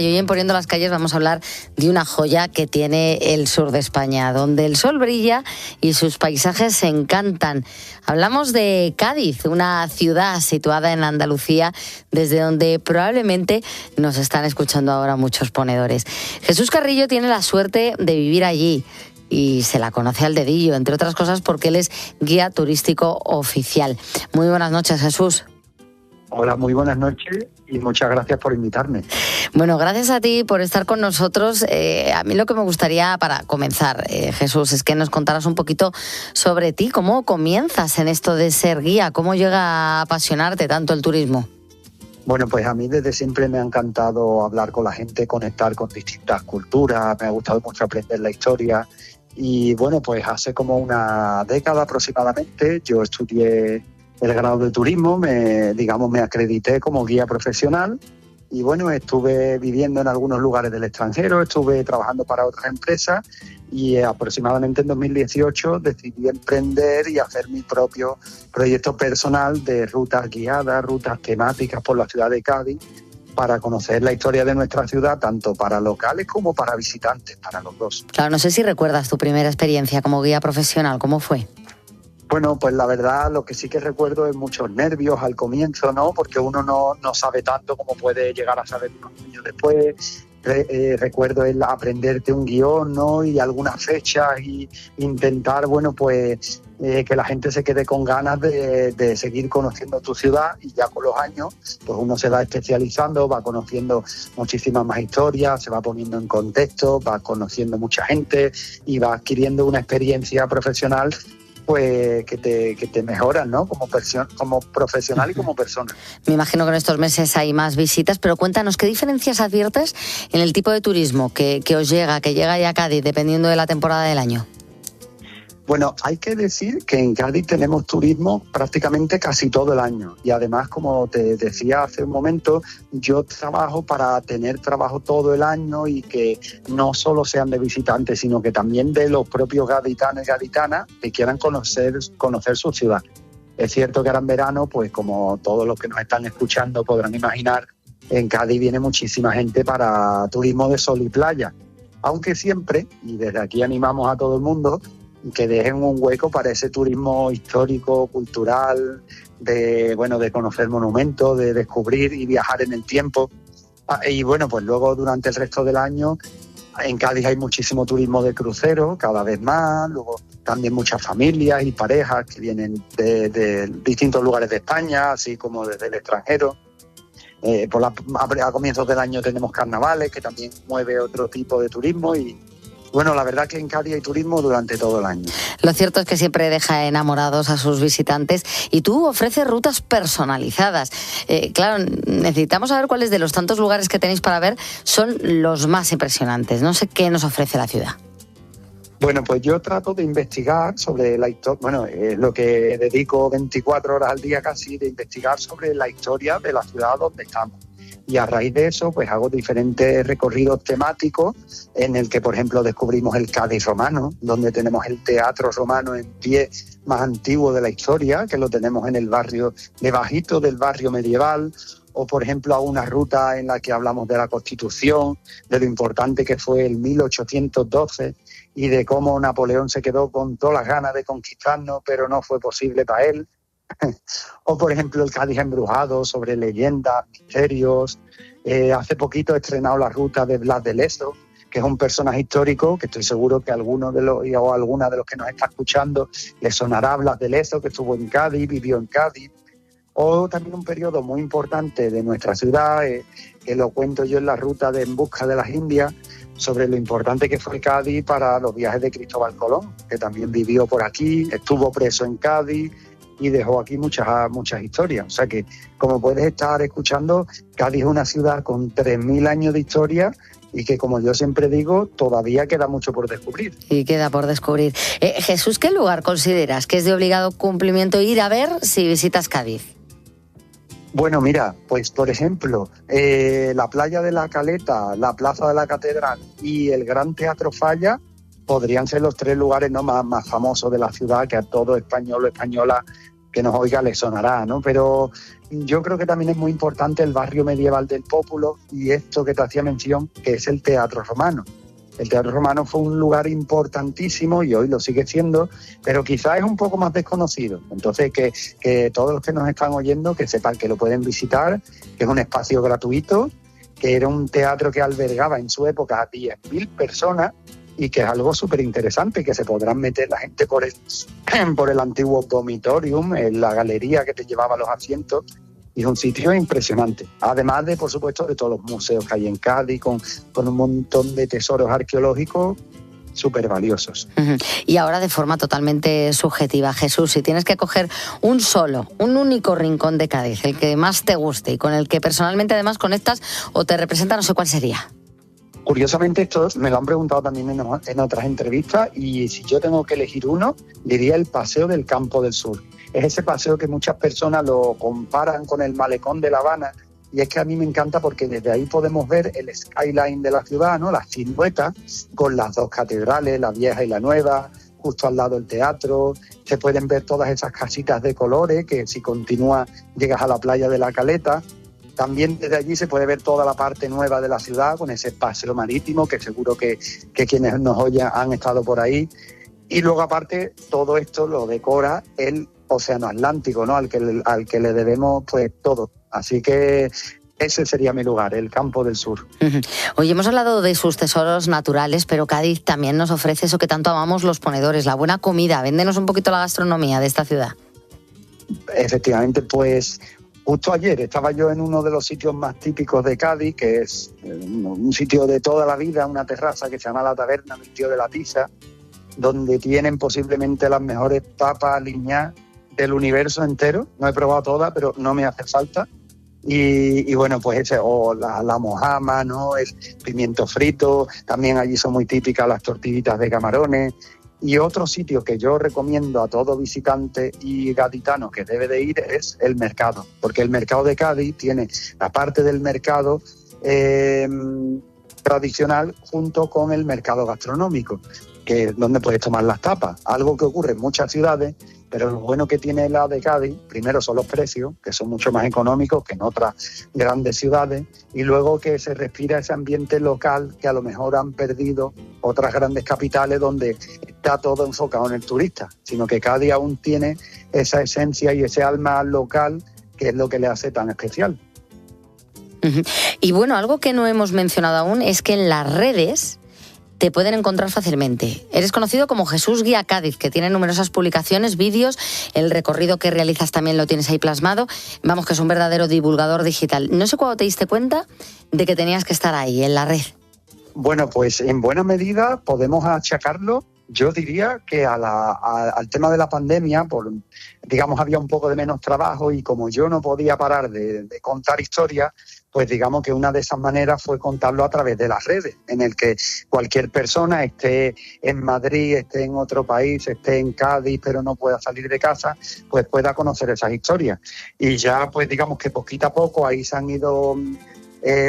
Y hoy en Poniendo las Calles vamos a hablar de una joya que tiene el sur de España, donde el sol brilla y sus paisajes encantan. Hablamos de Cádiz, una ciudad situada en Andalucía, desde donde probablemente nos están escuchando ahora muchos ponedores. Jesús Carrillo tiene la suerte de vivir allí y se la conoce al dedillo, entre otras cosas porque él es guía turístico oficial. Muy buenas noches, Jesús. Hola, muy buenas noches y muchas gracias por invitarme. Bueno, gracias a ti por estar con nosotros. A mí lo que me gustaría para comenzar, Jesús, es que nos contaras un poquito sobre ti. ¿Cómo comienzas en esto de ser guía? ¿Cómo llega a apasionarte tanto el turismo? Bueno, pues a mí desde siempre me ha encantado hablar con la gente, conectar con distintas culturas, me ha gustado mucho aprender la historia y bueno, pues hace como una década aproximadamente yo estudié el grado de turismo, me acredité como guía profesional y bueno, estuve viviendo en algunos lugares del extranjero, estuve trabajando para otras empresas y aproximadamente en 2018 decidí emprender y hacer mi propio proyecto personal de rutas guiadas, rutas temáticas por la ciudad de Cádiz para conocer la historia de nuestra ciudad, tanto para locales como para visitantes, para los dos. Claro, no sé si recuerdas tu primera experiencia como guía profesional, ¿cómo fue? Bueno, pues la verdad lo que sí que recuerdo es muchos nervios al comienzo, ¿no? Porque uno no sabe tanto como puede llegar a saber unos años después. Recuerdo el aprenderte un guión, ¿no? Y algunas fechas y intentar, bueno, pues que la gente se quede con ganas de seguir conociendo tu ciudad y ya con los años, pues uno se va especializando, va conociendo muchísimas más historias, se va poniendo en contexto, va conociendo mucha gente y va adquiriendo una experiencia profesional pues que te mejoran, ¿no? Como profesional y como persona. Me imagino que en estos meses hay más visitas, pero cuéntanos, ¿qué diferencias adviertes en el tipo de turismo que llega ya a Cádiz, dependiendo de la temporada del año? Bueno, hay que decir que en Cádiz tenemos turismo prácticamente casi todo el año y además, como te decía hace un momento, yo trabajo para tener trabajo todo el año y que no solo sean de visitantes, sino que también de los propios gaditanos y gaditanas que quieran conocer su ciudad. Es cierto que ahora en verano, pues como todos los que nos están escuchando podrán imaginar, en Cádiz viene muchísima gente para turismo de sol y playa, aunque siempre, y desde aquí animamos a todo el mundo, que dejen un hueco para ese turismo histórico, cultural, de conocer monumentos, de descubrir y viajar en el tiempo. Y bueno, pues luego durante el resto del año en Cádiz hay muchísimo turismo de crucero, cada vez más, luego también muchas familias y parejas que vienen de distintos lugares de España, así como desde el extranjero. A comienzos del año tenemos carnavales, que también mueve otro tipo de turismo y bueno, la verdad que en Cádiz hay turismo durante todo el año. Lo cierto es que siempre deja enamorados a sus visitantes y tú ofreces rutas personalizadas. Claro, necesitamos saber cuáles de los tantos lugares que tenéis para ver son los más impresionantes. No sé qué nos ofrece la ciudad. Bueno, pues yo trato de investigar sobre la historia, es lo que dedico 24 horas al día casi, de investigar sobre la historia de la ciudad donde estamos. Y a raíz de eso, pues hago diferentes recorridos temáticos en el que, por ejemplo, descubrimos el Cádiz romano, donde tenemos el teatro romano en pie más antiguo de la historia, que lo tenemos en el barrio de Bajito, del barrio medieval, o, por ejemplo, a una ruta en la que hablamos de la Constitución, de lo importante que fue el 1812 y de cómo Napoleón se quedó con todas las ganas de conquistarnos, pero no fue posible para él. O, por ejemplo, el Cádiz embrujado, sobre leyendas, misterios. Hace poquito he estrenado la ruta de Blas de Lezo, que es un personaje histórico, que estoy seguro que alguna de los que nos está escuchando le sonará Blas de Lezo, que estuvo en Cádiz, vivió en Cádiz. O también un periodo muy importante de nuestra ciudad, que lo cuento yo en la ruta de En Busca de las Indias, sobre lo importante que fue Cádiz para los viajes de Cristóbal Colón, que también vivió por aquí, estuvo preso en Cádiz y dejó aquí muchas historias. O sea que, como puedes estar escuchando, Cádiz es una ciudad con 3.000 años de historia y que, como yo siempre digo, todavía queda mucho por descubrir. Y queda por descubrir. Jesús, ¿qué lugar consideras que es de obligado cumplimiento ir a ver si visitas Cádiz? Bueno, mira, pues por ejemplo, la playa de la Caleta, la plaza de la Catedral y el Gran Teatro Falla podrían ser los 3 lugares más famosos de la ciudad, que a todo español o española que nos oiga le sonará, ¿no? Pero yo creo que también es muy importante el barrio medieval del Pópulo y esto que te hacía mención, que es el Teatro Romano. El Teatro Romano fue un lugar importantísimo y hoy lo sigue siendo, pero quizás es un poco más desconocido. Entonces, que todos los que nos están oyendo, que sepan que lo pueden visitar, que es un espacio gratuito, que era un teatro que albergaba en su época a 10.000 personas y que es algo súper interesante, que se podrán meter la gente por el antiguo vomitorium, en la galería que te llevaba los asientos. Y es un sitio impresionante, además de, por supuesto, de todos los museos que hay en Cádiz, con un montón de tesoros arqueológicos súper valiosos. Y ahora de forma totalmente subjetiva, Jesús, si tienes que coger un único rincón de Cádiz, el que más te guste y con el que personalmente además conectas o te representa, no sé cuál sería. Curiosamente, esto me lo han preguntado también en otras entrevistas, y si yo tengo que elegir uno, diría el Paseo del Campo del Sur. Es ese paseo que muchas personas lo comparan con el Malecón de La Habana, y es que a mí me encanta porque desde ahí podemos ver el skyline de la ciudad, ¿no? Las siluetas con las dos catedrales, la vieja y la nueva, justo al lado del teatro. Se pueden ver todas esas casitas de colores que si continúas llegas a la playa de la Caleta. También desde allí se puede ver toda la parte nueva de la ciudad con ese paseo marítimo que seguro que quienes nos oyen han estado por ahí. Y luego aparte todo esto lo decora el Océano Atlántico, ¿no? Al que le debemos pues todo. Así que ese sería mi lugar, el Campo del Sur. Hoy hemos hablado de sus tesoros naturales, pero Cádiz también nos ofrece eso que tanto amamos los ponedores, la buena comida. Véndenos un poquito la gastronomía de esta ciudad. Efectivamente, pues justo ayer estaba yo en uno de los sitios más típicos de Cádiz, que es un sitio de toda la vida, una terraza que se llama la Taberna del Tío de la Tiza, donde tienen posiblemente las mejores papas aliñadas del universo entero. No he probado todas, pero no me hace falta. Y bueno, pues la mojama, ¿no? El pimiento frito, también allí son muy típicas las tortillitas de camarones. Y otro sitio que yo recomiendo a todo visitante y gaditano que debe de ir es el mercado, porque el mercado de Cádiz tiene la parte del mercado tradicional junto con el mercado gastronómico, que es donde puedes tomar las tapas, algo que ocurre en muchas ciudades, pero lo bueno que tiene la de Cádiz, primero son los precios, que son mucho más económicos que en otras grandes ciudades, y luego que se respira ese ambiente local que a lo mejor han perdido otras grandes capitales donde está todo enfocado en el turista, sino que Cádiz aún tiene esa esencia y ese alma local que es lo que le hace tan especial. Y bueno, algo que no hemos mencionado aún es que en las redes te pueden encontrar fácilmente. Eres conocido como Jesús Guía Cádiz, que tiene numerosas publicaciones, vídeos, el recorrido que realizas también lo tienes ahí plasmado. Vamos, que es un verdadero divulgador digital. No sé cuándo te diste cuenta de que tenías que estar ahí, en la red. Bueno, pues en buena medida podemos achacarlo, yo diría que al tema de la pandemia, digamos, había un poco de menos trabajo y como yo no podía parar de contar historias, pues digamos que una de esas maneras fue contarlo a través de las redes, en el que cualquier persona esté en Madrid, esté en otro país, esté en Cádiz, pero no pueda salir de casa, pues pueda conocer esas historias. Y ya, pues digamos que poquito a poco ahí se han ido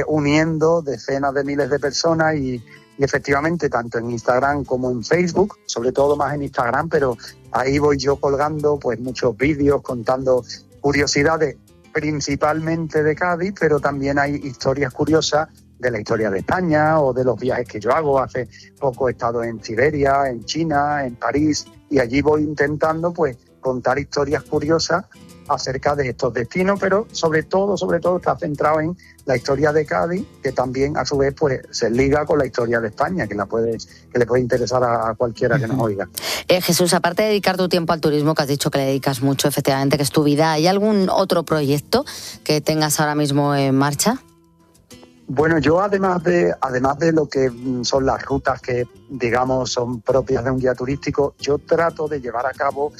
uniendo decenas de miles de personas y efectivamente tanto en Instagram como en Facebook, sobre todo más en Instagram, pero ahí voy yo colgando pues muchos vídeos contando curiosidades principalmente de Cádiz, pero también hay historias curiosas de la historia de España o de los viajes que yo hago. Hace poco he estado en Siberia, en China, en París, y allí voy intentando pues contar historias curiosas acerca de estos destinos, pero sobre todo está centrado en la historia de Cádiz, que también a su vez pues se liga con la historia de España, que le puede interesar a cualquiera que nos oiga. Jesús, aparte de dedicar tu tiempo al turismo, que has dicho que le dedicas mucho, efectivamente, que es tu vida, ¿hay algún otro proyecto que tengas ahora mismo en marcha? Bueno, yo además de lo que son las rutas que, digamos, son propias de un guía turístico, yo trato de llevar a cabo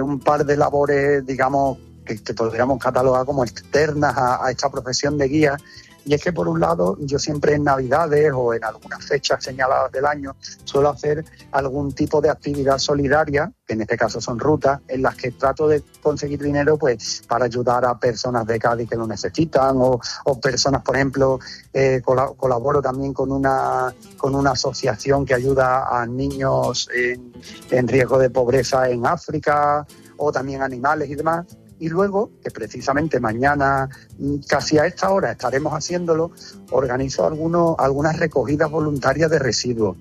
un par de labores, digamos, que podríamos catalogar como externas a esta profesión de guía, Y es que por un lado yo siempre en Navidades o en algunas fechas señaladas del año suelo hacer algún tipo de actividad solidaria, que en este caso son rutas, en las que trato de conseguir dinero pues para ayudar a personas de Cádiz que lo necesitan o personas, por ejemplo, colaboro también con una asociación que ayuda a niños en riesgo de pobreza en África, o también animales y demás. Y luego, que precisamente mañana, casi a esta hora estaremos haciéndolo, organizo algunas recogidas voluntarias de residuos.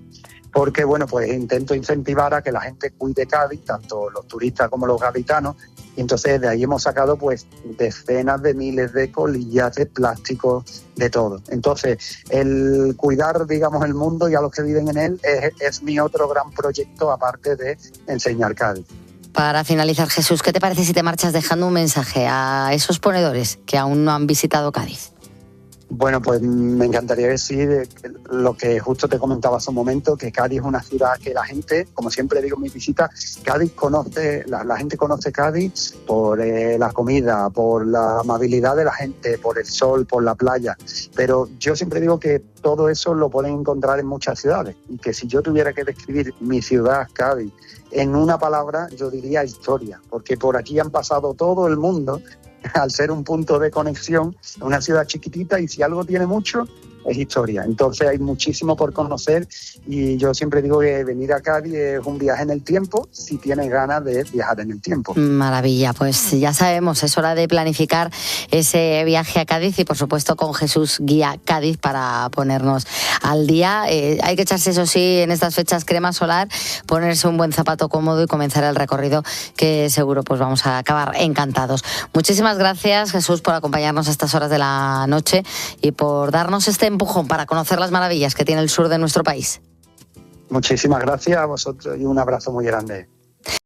Porque, bueno, pues intento incentivar a que la gente cuide Cádiz, tanto los turistas como los gaditanos, y entonces de ahí hemos sacado pues decenas de miles de colillas, de plásticos, de todo. Entonces, el cuidar, digamos, el mundo y a los que viven en él es mi otro gran proyecto, aparte de enseñar Cádiz. Para finalizar, Jesús, ¿qué te parece si te marchas dejando un mensaje a esos ponedores que aún no han visitado Cádiz? Bueno, pues me encantaría decir lo que justo te comentaba hace un momento, que Cádiz es una ciudad que la gente, como siempre digo en mis visitas, Cádiz conoce, la gente conoce Cádiz por la comida, por la amabilidad de la gente, por el sol, por la playa. Pero yo siempre digo que todo eso lo pueden encontrar en muchas ciudades y que si yo tuviera que describir mi ciudad, Cádiz, en una palabra, yo diría historia, porque por aquí han pasado todo el mundo. Al ser un punto de conexión, una ciudad chiquitita, y si algo tiene mucho, es historia. Entonces hay muchísimo por conocer y yo siempre digo que venir a Cádiz es un viaje en el tiempo si tienes ganas de viajar en el tiempo. Maravilla, pues ya sabemos, es hora de planificar ese viaje a Cádiz y por supuesto con Jesús Guía Cádiz para ponernos al día. Hay que echarse, eso sí, en estas fechas crema solar, ponerse un buen zapato cómodo y comenzar el recorrido, que seguro pues vamos a acabar encantados. Muchísimas gracias, Jesús, por acompañarnos a estas horas de la noche y por darnos este empujón para conocer las maravillas que tiene el sur de nuestro país. Muchísimas gracias a vosotros y un abrazo muy grande.